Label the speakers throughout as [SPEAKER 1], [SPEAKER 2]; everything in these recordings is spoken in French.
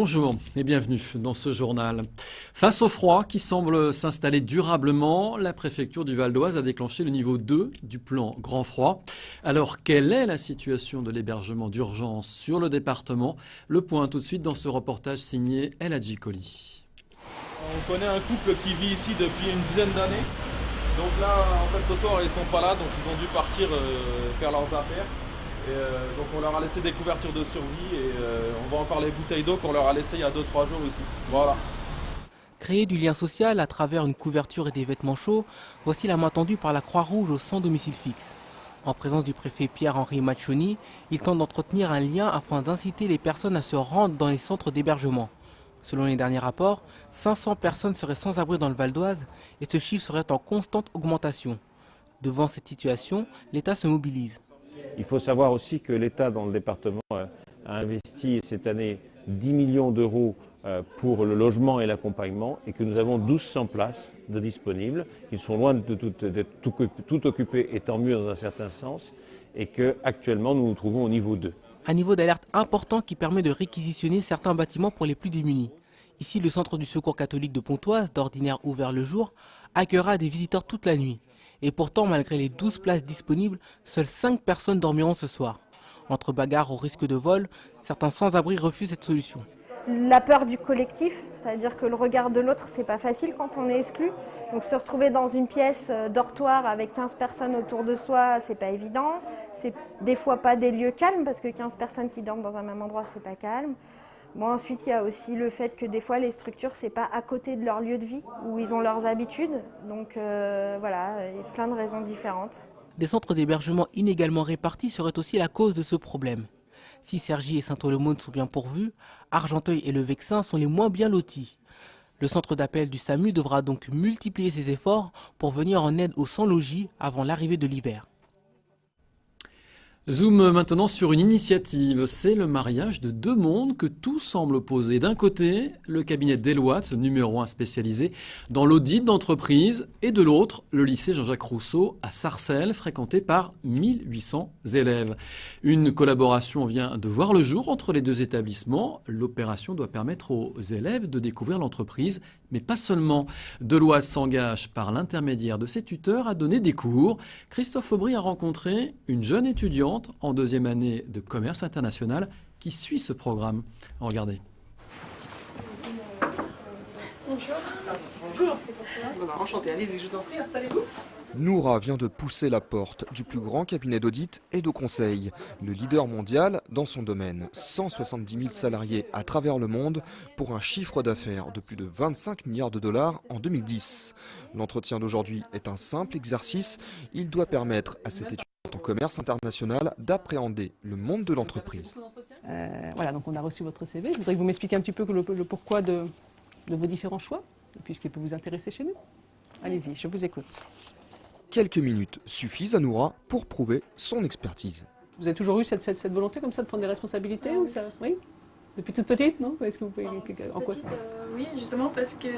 [SPEAKER 1] Bonjour et bienvenue dans ce journal. Face au froid qui semble s'installer durablement, la préfecture du Val d'Oise a déclenché le niveau 2 du plan Grand Froid. Alors, quelle est la situation de l'hébergement d'urgence sur le département? Le point tout de suite dans ce reportage signé El Hadji Koli.
[SPEAKER 2] On connaît un couple qui vit ici depuis une dizaine d'années. Donc là, en fait, ce soir, ils sont pas là, donc ils ont dû partir faire leurs affaires. Donc on leur a laissé des couvertures de survie et on va encore les bouteilles d'eau qu'on leur a laissées il y a 2-3 jours ici. Voilà.
[SPEAKER 3] Créer du lien social à travers une couverture et des vêtements chauds, voici la main tendue par la Croix-Rouge au sans domicile fixe. En présence du préfet Pierre-Henri Maccioni, il tente d'entretenir un lien afin d'inciter les personnes à se rendre dans les centres d'hébergement. Selon les derniers rapports, 500 personnes seraient sans abri dans le Val d'Oise et ce chiffre serait en constante augmentation. Devant cette situation, l'État se mobilise.
[SPEAKER 4] Il faut savoir aussi que l'État dans le département a investi cette année 10 millions d'euros pour le logement et l'accompagnement et que nous avons 1200 places de disponibles qui sont loin d'être tout occupées et tant mieux dans un certain sens et qu'actuellement nous nous trouvons au niveau 2.
[SPEAKER 3] Un niveau d'alerte important qui permet de réquisitionner certains bâtiments pour les plus démunis. Ici, le centre du secours catholique de Pontoise, d'ordinaire ouvert le jour, accueillera des visiteurs toute la nuit. Et pourtant, malgré les 12 places disponibles, seules 5 personnes dormiront ce soir. Entre bagarres au risque de vol, certains sans-abri refusent cette solution.
[SPEAKER 5] La peur du collectif, c'est-à-dire que le regard de l'autre, c'est pas facile quand on est exclu. Donc se retrouver dans une pièce dortoir avec 15 personnes autour de soi, c'est pas évident. C'est des fois pas des lieux calmes parce que 15 personnes qui dorment dans un même endroit, c'est pas calme. Bon, ensuite, il y a aussi le fait que des fois, les structures, c'est pas à côté de leur lieu de vie, où ils ont leurs habitudes. Donc voilà, il y a plein de raisons différentes.
[SPEAKER 3] Des centres d'hébergement inégalement répartis seraient aussi la cause de ce problème. Si Cergy et Saint-Olemone sont bien pourvus, Argenteuil et le Vexin sont les moins bien lotis. Le centre d'appel du SAMU devra donc multiplier ses efforts pour venir en aide aux sans-logis avant l'arrivée de l'hiver.
[SPEAKER 1] Zoom maintenant sur une initiative, c'est le mariage de deux mondes que tout semble opposer. D'un côté, le cabinet Deloitte, numéro 1 spécialisé dans l'audit d'entreprise, et de l'autre, le lycée Jean-Jacques Rousseau à Sarcelles, fréquenté par 1800 élèves. Une collaboration vient de voir le jour entre les deux établissements. L'opération doit permettre aux élèves de découvrir l'entreprise, mais pas seulement. Deloitte s'engage par l'intermédiaire de ses tuteurs à donner des cours. Christophe Aubry a rencontré une jeune étudiante en deuxième année de commerce international qui suit ce programme. Regardez.
[SPEAKER 6] Bonjour. Bonjour. Enchanté, allez-y, je vous en prie, installez-vous.
[SPEAKER 7] Noura vient de pousser la porte du plus grand cabinet d'audit et de conseil, le leader mondial dans son domaine. 170 000 salariés à travers le monde pour un chiffre d'affaires de plus de 25 milliards de dollars en 2010. L'entretien d'aujourd'hui est un simple exercice. Il doit permettre à cette étudiante en commerce international d'appréhender le monde de l'entreprise.
[SPEAKER 6] Voilà, donc on a reçu votre CV. Je voudrais que vous m'expliquiez un petit peu le pourquoi de vos différents choix, et puis ce qui peut vous intéresser chez nous. Allez-y, je vous écoute.
[SPEAKER 7] Quelques minutes suffisent à Noura pour prouver son expertise.
[SPEAKER 6] Vous avez toujours eu cette volonté comme ça de prendre des responsabilités ou ça? Oui. Depuis toute petite, non? Est-ce que vous pouvez en quoi ça?
[SPEAKER 8] Oui, justement parce que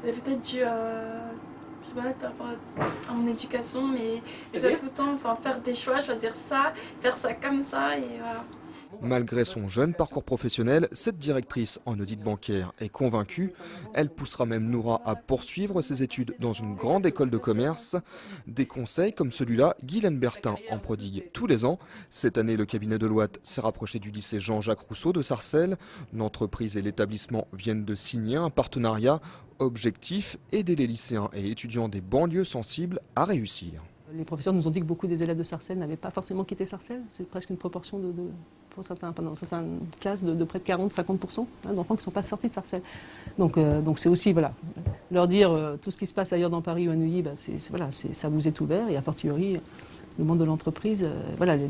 [SPEAKER 8] c'est peut-être dû je sais pas, par rapport à mon éducation, mais je dois tout le temps faire des choix, choisir ça, faire ça comme ça, et voilà.
[SPEAKER 7] Malgré son jeune parcours professionnel, cette directrice en audit bancaire est convaincue. Elle poussera même Noura à poursuivre ses études dans une grande école de commerce. Des conseils comme celui-là, Guylaine Bertin en prodigue tous les ans. Cette année, le cabinet Deloitte s'est rapproché du lycée Jean-Jacques Rousseau de Sarcelles. L'entreprise et l'établissement viennent de signer un partenariat. Objectif, aider les lycéens et étudiants des banlieues sensibles à réussir.
[SPEAKER 6] Les professeurs nous ont dit que beaucoup des élèves de Sarcelles n'avaient pas forcément quitté Sarcelles. C'est presque une proportion dans certaines classes de près de 40-50% d'enfants qui ne sont pas sortis de Sarcelles. Donc c'est aussi leur dire tout ce qui se passe ailleurs dans Paris ou à Neuilly, ça vous est ouvert et a fortiori le monde de l'entreprise,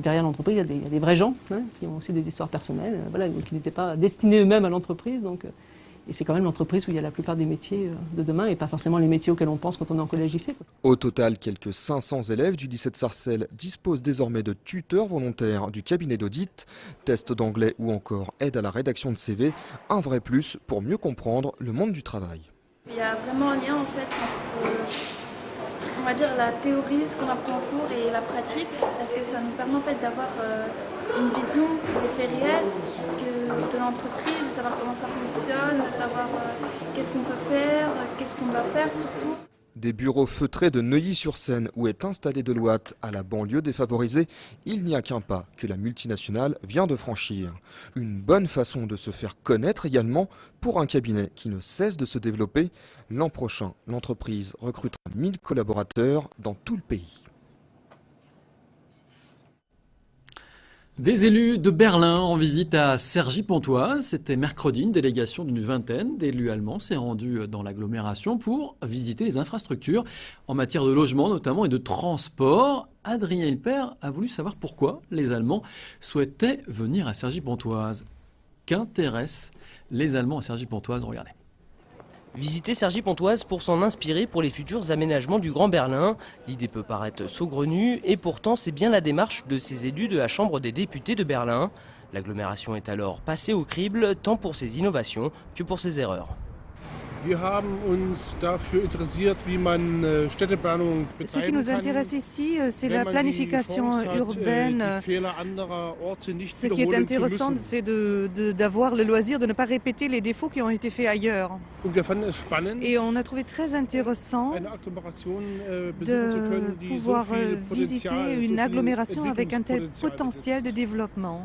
[SPEAKER 6] derrière l'entreprise il y a des vrais gens qui ont aussi des histoires personnelles, qui n'étaient pas destinés eux-mêmes à l'entreprise. Et c'est quand même l'entreprise où il y a la plupart des métiers de demain et pas forcément les métiers auxquels on pense quand on est en collège-lycée.
[SPEAKER 7] Au total, quelques 500 élèves du lycée de Sarcelles disposent désormais de tuteurs volontaires du cabinet d'audit, tests d'anglais ou encore aide à la rédaction de CV, un vrai plus pour mieux comprendre le monde du travail.
[SPEAKER 8] Il y a vraiment un lien en fait entre on va dire la théorie, ce qu'on apprend en cours et la pratique, parce que ça nous permet en fait d'avoir une vision des faits réels, que de l'entreprise, de savoir comment ça fonctionne, de savoir qu'est-ce qu'on peut faire, qu'est-ce qu'on doit faire surtout.
[SPEAKER 7] Des bureaux feutrés de Neuilly-sur-Seine où est installée Deloitte à la banlieue défavorisée, il n'y a qu'un pas que la multinationale vient de franchir. Une bonne façon de se faire connaître également pour un cabinet qui ne cesse de se développer. L'an prochain, l'entreprise recrutera 1000 collaborateurs dans tout le pays.
[SPEAKER 1] Des élus de Berlin en visite à Cergy-Pontoise. C'était mercredi, une délégation d'une vingtaine d'élus allemands s'est rendue dans l'agglomération pour visiter les infrastructures en matière de logement notamment et de transport. Adrien Hilpert a voulu savoir pourquoi les Allemands souhaitaient venir à Cergy-Pontoise. Qu'intéressent les Allemands à Cergy-Pontoise? Regardez.
[SPEAKER 9] Visiter Cergy-Pontoise pour s'en inspirer pour les futurs aménagements du Grand Berlin. L'idée peut paraître saugrenue et pourtant c'est bien la démarche de ces élus de la Chambre des députés de Berlin. L'agglomération est alors passée au crible tant pour ses innovations que pour ses erreurs.
[SPEAKER 10] Ce qui nous intéresse ici, c'est la planification urbaine. Ce qui est intéressant, c'est d'avoir le loisir de ne pas répéter les défauts qui ont été faits ailleurs. Et on a trouvé très intéressant de pouvoir visiter une agglomération avec un tel potentiel de développement.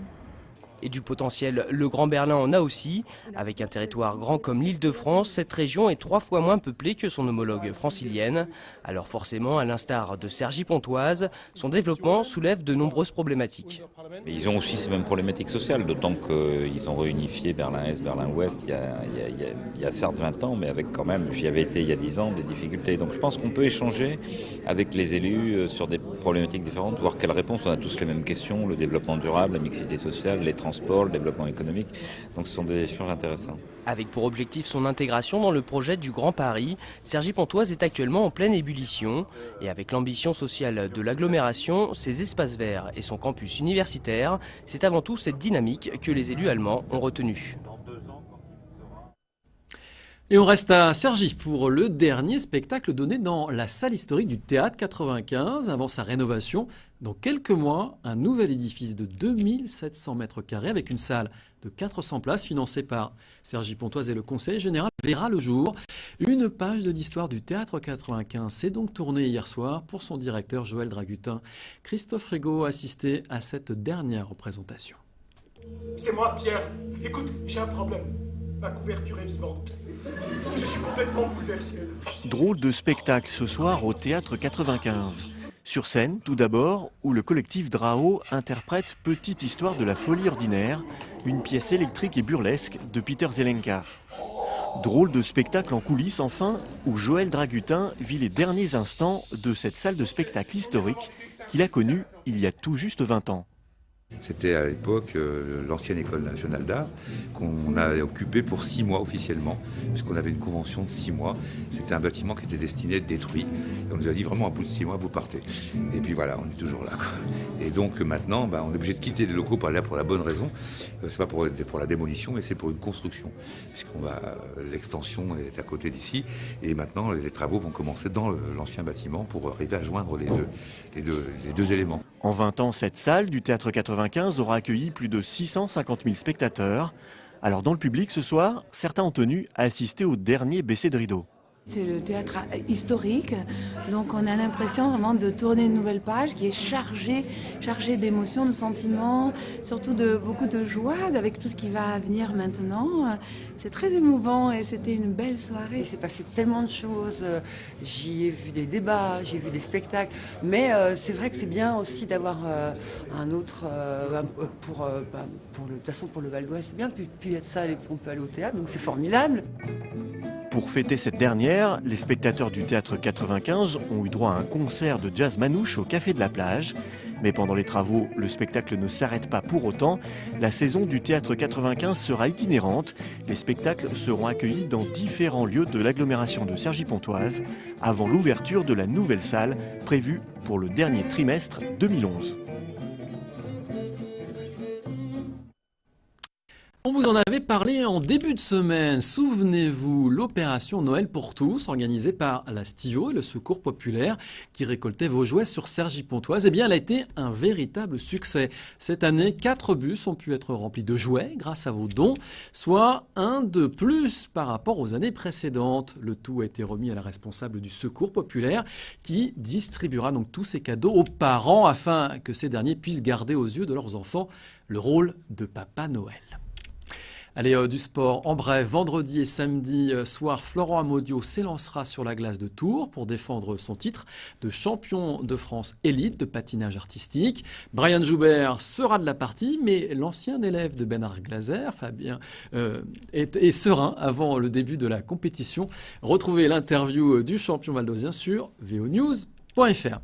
[SPEAKER 9] Et du potentiel, le Grand Berlin en a aussi. Avec un territoire grand comme l'Île-de-France, cette région est 3 fois moins peuplée que son homologue francilienne. Alors forcément, à l'instar de Cergy-Pontoise, son développement soulève de nombreuses problématiques.
[SPEAKER 11] Mais ils ont aussi ces mêmes problématiques sociales, d'autant qu'ils ont réunifié Berlin-Est, Berlin-Ouest il y a certes 20 ans, mais avec quand même, j'y avais été il y a 10 ans, des difficultés. Donc je pense qu'on peut échanger avec les élus sur des problématiques différentes, voir quelles réponses. On a tous les mêmes questions, le développement durable, la mixité sociale, les transports, le développement économique. Donc ce sont des échanges intéressants.
[SPEAKER 9] Avec pour objectif son intégration dans le projet du Grand Paris, Cergy-Pontoise est actuellement en pleine ébullition. Et avec l'ambition sociale de l'agglomération, ses espaces verts et son campus universitaire, c'est avant tout cette dynamique que les élus allemands ont retenue.
[SPEAKER 1] Et on reste à Cergy pour le dernier spectacle donné dans la salle historique du Théâtre 95 avant sa rénovation. Dans quelques mois, un nouvel édifice de 2700 mètres carrés avec une salle de 400 places financée par Cergy-Pontoise et le Conseil général verra le jour. Une page de l'histoire du Théâtre 95 s'est donc tournée hier soir pour son directeur Joël Dragutin. Christophe Rigaud a assisté à cette dernière représentation.
[SPEAKER 12] C'est moi, Pierre. Écoute, j'ai un problème. Ma couverture est vivante. Je suis complètement bouleversé.
[SPEAKER 13] Drôle de spectacle ce soir au Théâtre 95. Sur scène, tout d'abord, où le collectif Drao interprète Petite histoire de la folie ordinaire, une pièce électrique et burlesque de Peter Zelenka. Drôle de spectacle en coulisses, enfin, où Joël Dragutin vit les derniers instants de cette salle de spectacle historique qu'il a connue il y a tout juste 20 ans.
[SPEAKER 14] C'était à l'époque l'ancienne école nationale d'art qu'on a occupée pour 6 mois officiellement, puisqu'on avait une convention de 6 mois. C'était un bâtiment qui était destiné à être détruit. Et on nous a dit vraiment, à bout de 6 mois, vous partez. Et puis voilà, on est toujours là. Et donc maintenant, on est obligé de quitter les locaux pour la bonne raison. C'est pas pour la démolition, mais c'est pour une construction. L'extension est à côté d'ici. Et maintenant, les travaux vont commencer dans l'ancien bâtiment pour arriver à joindre les deux éléments.
[SPEAKER 13] En 20 ans, cette salle du Théâtre 95 aura accueilli plus de 650 000 spectateurs. Alors dans le public ce soir, certains ont tenu à assister au dernier baisser de rideau.
[SPEAKER 15] C'est le théâtre historique, donc on a l'impression vraiment de tourner une nouvelle page qui est chargée d'émotions, de sentiments, surtout de beaucoup de joie avec tout ce qui va venir maintenant. C'est très émouvant et c'était une belle soirée.
[SPEAKER 16] Il s'est passé tellement de choses, j'y ai vu des débats, j'ai vu des spectacles, mais c'est vrai que c'est bien aussi d'avoir un autre, de toute façon pour le Val d'Oise c'est bien, puis il y a de ça, on peut aller au théâtre, donc c'est formidable.
[SPEAKER 13] Pour fêter cette dernière, les spectateurs du Théâtre 95 ont eu droit à un concert de jazz manouche au Café de la Plage. Mais pendant les travaux, le spectacle ne s'arrête pas pour autant. La saison du Théâtre 95 sera itinérante. Les spectacles seront accueillis dans différents lieux de l'agglomération de Cergy-Pontoise avant l'ouverture de la nouvelle salle prévue pour le dernier trimestre 2011.
[SPEAKER 1] On vous en avait parlé en début de semaine. Souvenez-vous, l'opération Noël pour tous, organisée par la STIO et le Secours populaire, qui récoltait vos jouets sur Cergy-Pontoise, eh bien, elle a été un véritable succès. Cette année, 4 bus ont pu être remplis de jouets grâce à vos dons, soit un de plus par rapport aux années précédentes. Le tout a été remis à la responsable du Secours populaire, qui distribuera donc tous ces cadeaux aux parents afin que ces derniers puissent garder aux yeux de leurs enfants le rôle de Papa Noël. Allez, du sport. En bref, vendredi et samedi soir, Florent Amodiot s'élancera sur la glace de Tours pour défendre son titre de champion de France élite de patinage artistique. Brian Joubert sera de la partie, mais l'ancien élève de Bernard Glaser, Fabien, est serein avant le début de la compétition. Retrouvez l'interview du champion valdosien sur vonews.fr.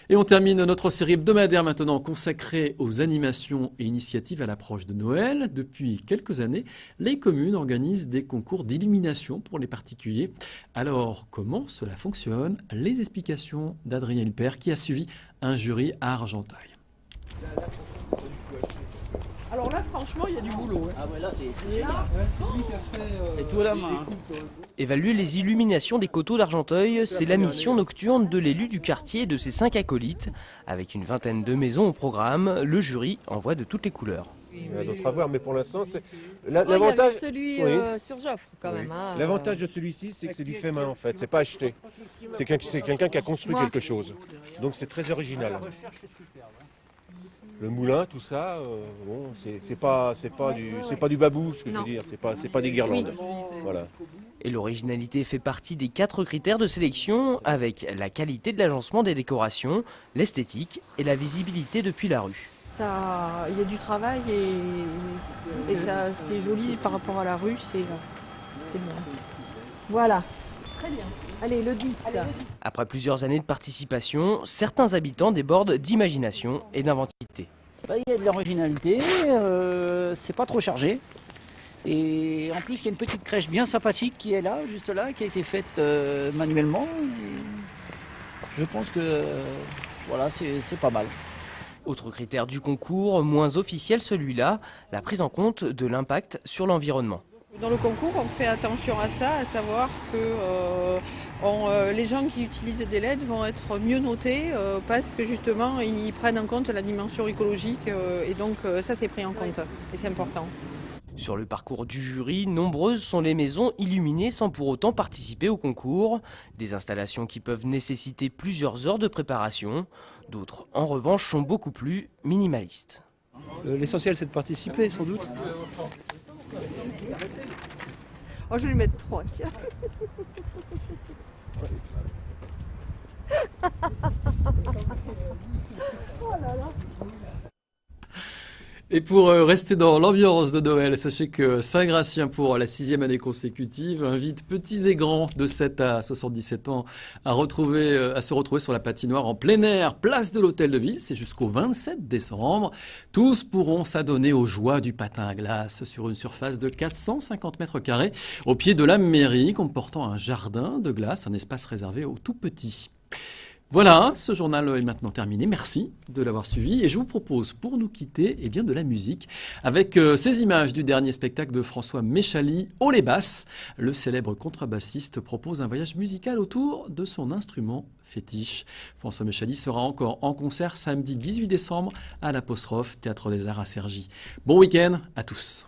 [SPEAKER 1] Et on termine notre série hebdomadaire maintenant consacrée aux animations et initiatives à l'approche de Noël. Depuis quelques années, les communes organisent des concours d'illumination pour les particuliers. Alors, comment cela fonctionne? Les explications d'Adrien Hilpert qui a suivi un jury à Argenteuil.
[SPEAKER 17] Alors là, franchement, il y a du boulot. Hein.
[SPEAKER 18] Ah ouais, là, c'est tout à la main.
[SPEAKER 9] Évaluer les illuminations des coteaux d'Argenteuil, c'est la mission nocturne de l'élu du quartier et de ses 5 acolytes. Avec une vingtaine de maisons au programme, le jury envoie de toutes les couleurs.
[SPEAKER 19] Il y a d'autres à voir, mais pour l'instant, c'est
[SPEAKER 18] l'avantage. Celui sur Joffre, quand même. Hein,
[SPEAKER 19] l'avantage de celui-ci, c'est que c'est du fait main, en fait. C'est pas acheté. C'est quelqu'un qui a construit quelque chose. Donc c'est très original. Le moulin, tout ça, bon, c'est pas du babou, ce que je veux dire. C'est pas des guirlandes. Voilà.
[SPEAKER 9] Et l'originalité fait partie des 4 critères de sélection, avec la qualité de l'agencement des décorations, l'esthétique et la visibilité depuis la rue.
[SPEAKER 17] Il y a du travail et ça, c'est joli par rapport à la rue, c'est bien. Voilà. Très bien. Allez, le 10.
[SPEAKER 9] Après plusieurs années de participation, certains habitants débordent d'imagination et d'inventivité.
[SPEAKER 18] Il y a de l'originalité, c'est pas trop chargé. Et en plus, il y a une petite crèche bien sympathique qui est là, juste là, qui a été faite manuellement. Et je pense que voilà, c'est pas mal.
[SPEAKER 9] Autre critère du concours, moins officiel celui-là, la prise en compte de l'impact sur l'environnement.
[SPEAKER 17] Dans le concours, on fait attention à ça, à savoir que les gens qui utilisent des LED vont être mieux notés parce que justement, ils prennent en compte la dimension écologique et donc ça, c'est pris en compte et c'est important.
[SPEAKER 9] Sur le parcours du jury, nombreuses sont les maisons illuminées sans pour autant participer au concours. Des installations qui peuvent nécessiter plusieurs heures de préparation. D'autres, en revanche, sont beaucoup plus minimalistes.
[SPEAKER 20] L'essentiel, c'est de participer, sans doute.
[SPEAKER 17] Oh, je vais lui mettre 3, tiens.
[SPEAKER 1] Oh là là. Et pour rester dans l'ambiance de Noël, sachez que Saint-Gratien, pour la 6e année consécutive, invite petits et grands de 7 à 77 ans à se retrouver sur la patinoire en plein air, place de l'Hôtel de Ville. C'est jusqu'au 27 décembre. Tous pourront s'adonner aux joies du patin à glace sur une surface de 450 mètres carrés au pied de la mairie, comportant un jardin de glace, un espace réservé aux tout petits. Voilà, ce journal est maintenant terminé. Merci de l'avoir suivi. Et je vous propose, pour nous quitter, de la musique, avec ces images du dernier spectacle de François Méchaly, Haut les basses. Le célèbre contrebassiste propose un voyage musical autour de son instrument fétiche. François Méchaly sera encore en concert samedi 18 décembre à l'Apostrophe, Théâtre des Arts à Cergy. Bon week-end à tous.